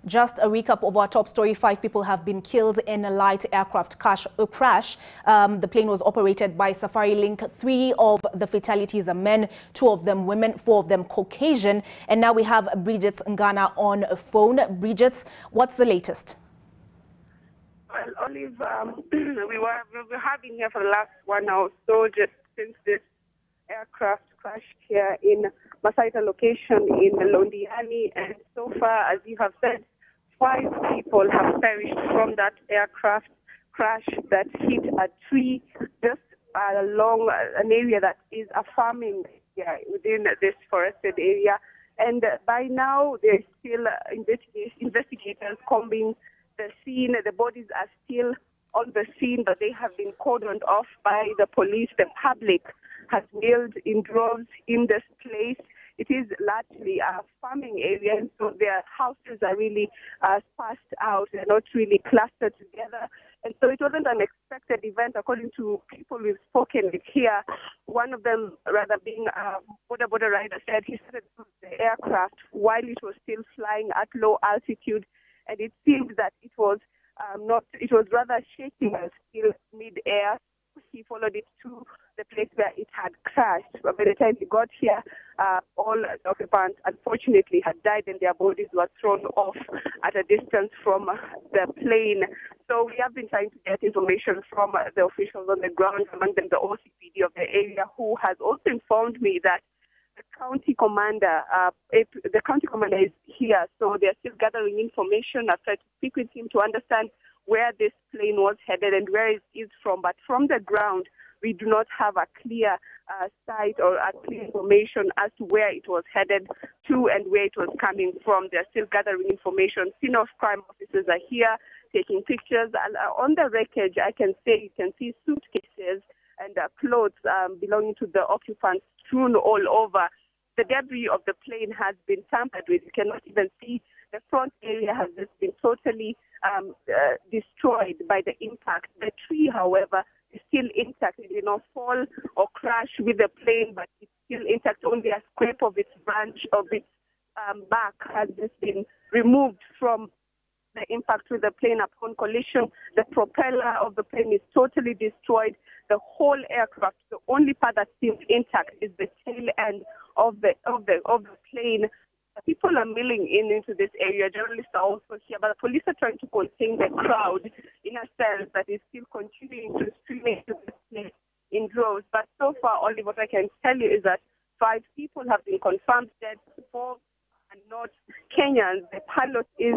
Just a recap of our top story. 5 people have been killed in a light aircraft crash. The plane was operated by Safari Link. 3 of the fatalities are men, 2 of them women, 4 of them Caucasian. And now we have Bridget Ngana on a phone. Bridget, what's the latest? Well, Olive, we were having here for the last 1 hour or so, just since this aircraft crashed here in Masaita location in Londiani, and so far, as you have said, 5 people have perished from that aircraft crash that hit a tree just along an area that is a farming area within this forested area. And by now, there's still investigators combing the scene. The bodies are still on the scene, but they have been cordoned off by the police. The public has milled in droves in this place. It is largely a farming area, and so their houses are really sparsed out. They're not really clustered together. And so it wasn't an expected event, according to people we've spoken with here. One of them, rather being a border rider, said he started the aircraft while it was still flying at low altitude, and it seems that it was rather shaking and still mid-air. He followed it to the place where it had crashed. But by the time he got here, all the occupants, unfortunately, had died and their bodies were thrown off at a distance from the plane. So we have been trying to get information from the officials on the ground, among them the OCPD of the area, who has also informed me that the county commander is here. So they're still gathering information. I've tried to speak with him to understand where this plane was headed and where it is from. But from the ground, we do not have a clear sight or a clear information as to where it was headed to and where it was coming from. They're still gathering information. Scene of crime officers are here taking pictures. On the wreckage, I can say you can see suitcases and clothes belonging to the occupants strewn all over. The debris of the plane has been tampered with. You cannot even see. The front area has just been totally destroyed by the impact. The tree, however, is still intact. It did not fall or crash with the plane, but it's still intact. Only a scrape of its branch, of its back, has just been removed from the impact with the plane upon collision. The propeller of the plane is totally destroyed. The whole aircraft, the only part that seems intact is the tail end of the plane. People are milling into this area. Journalists are also here, but the police are trying to contain the crowd in a sense that is still continuing to stream into this place in droves. But so far, only what I can tell you is that 5 people have been confirmed dead. 4 are not Kenyans. The pilot is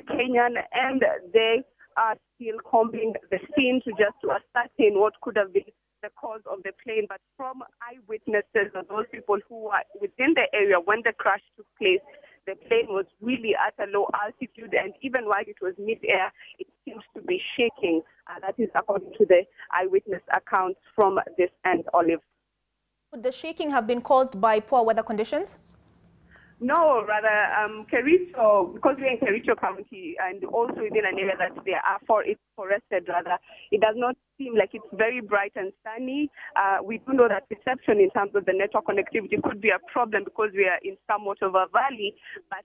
Kenyan, and they are still combing the scene to ascertain what could have been the cause of the plane. But from eyewitnesses or those people who were within the area when the crash took place, the plane was really at a low altitude, and even while it was mid-air, it seems to be shaking. That is according to the eyewitness accounts from this end, Olive. Would the shaking have been caused by poor weather conditions? No, rather, Kericho, because we're in Kericho County and also within an area that it's forested, rather, it does not seem like it's very bright and sunny. We do know that reception in terms of the network connectivity could be a problem because we are in somewhat of a valley, but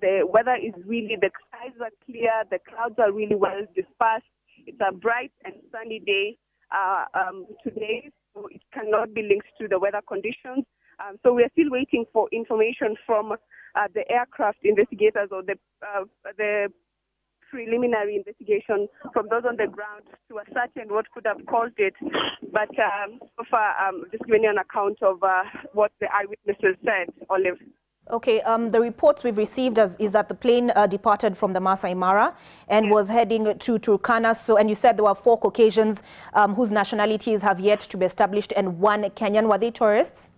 the weather is really, the skies are clear, the clouds are really well dispersed. It's a bright and sunny day today, so it cannot be linked to the weather conditions. So we are still waiting for information from the aircraft investigators or the preliminary investigation from those on the ground to ascertain what could have caused it. But so far, just giving you an account of what the eyewitnesses said, Olive. Okay, the reports we've received is that the plane departed from the Masai Mara and was heading to Turkana. So, and you said there were 4 Caucasians whose nationalities have yet to be established and 1 Kenyan. Were they tourists?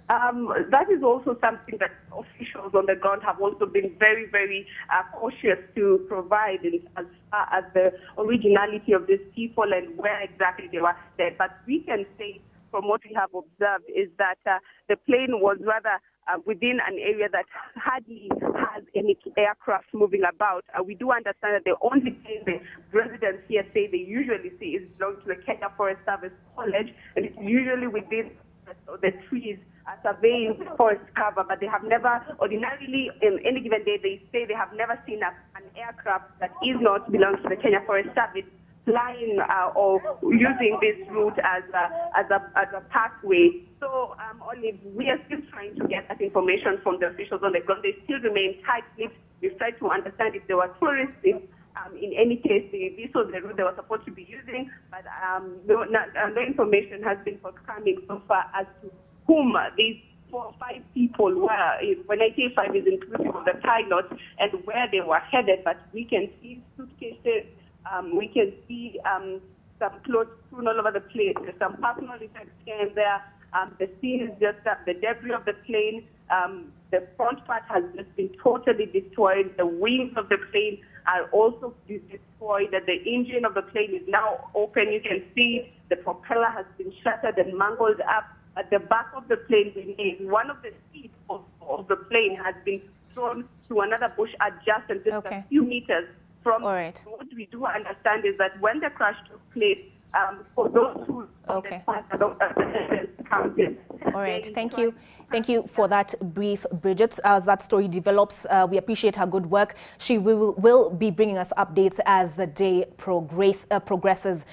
That is also something that officials on the ground have also been very, very cautious to provide as far as the originality of these people and where exactly they were there. But we can say from what we have observed is that the plane was rather within an area that hardly has any aircraft moving about. We do understand that the only plane the residents here say they usually see is belonging to the Kenya Forest Service College, and it's usually within the trees surveying the forest cover, but they have never, ordinarily, in any given day, they say they have never seen an aircraft that is not belongs to the Kenya Forest Service flying or using this route as a pathway. So, Olive, we are still trying to get that information from the officials on the ground. They still remain tight-lipped. We've tried to understand if there were tourists, if in any case, this was the route they were supposed to be using, but no information has been forthcoming so far as to whom these 4 or 5 people were. When I say 5, is inclusive of the pilot and where they were headed, but we can see suitcases, we can see some clothes strewn all over the place. There's some personal effects here and there. The scene is just the debris of the plane. The front part has just been totally destroyed. The wings of the plane are also destroyed. The engine of the plane is now open. You can see the propeller has been shattered and mangled up. At the back of the plane remains. One of the seats of the plane has been thrown to another bush adjacent, just a few meters from. All right. What we do understand is that when the crash took place, for those who All right, thank you. Thank you for that brief, Bridget. As that story develops, we appreciate her good work. She will be bringing us updates as the day progresses.